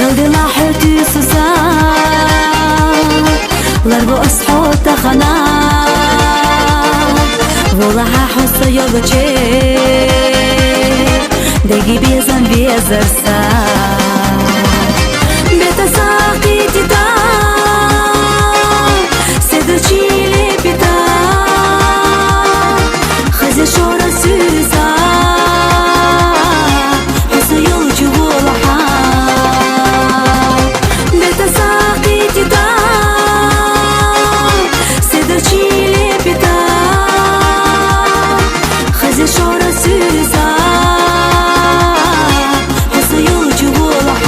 غلدنا حيرتي سوسان لربو أصحو تخنا والله حس يوغتشي دقي بيزن بيزرسا بتساقي تتا سدرشي لبتا خزي شورا سوزا حس يوجي والله شورا سوزا حس يوجي والله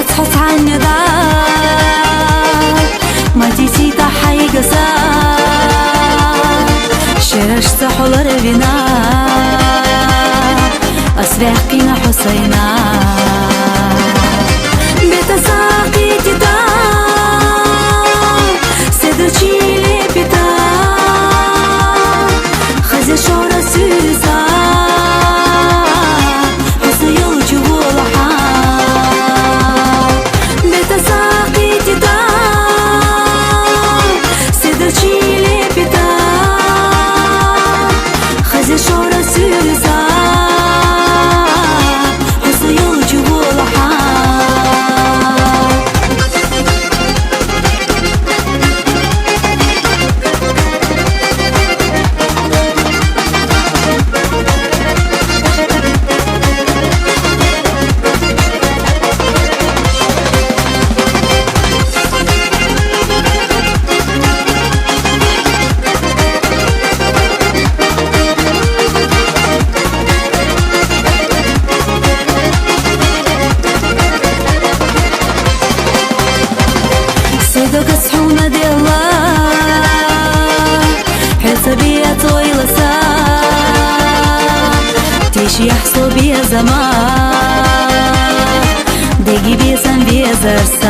تحط عني ذا ما تيسي تحي قصا شرش سحولر بنا أسرحكينا حسينا بتساقي تدا سدرشي لبتا خزي شورا سوزا حس يوجي والله شورا سوزا حس يوجي والله سيدك صحونا دي الله حسابية طويلة سا تيشي يحصل بيا زمان دقي بيزن بيزر سا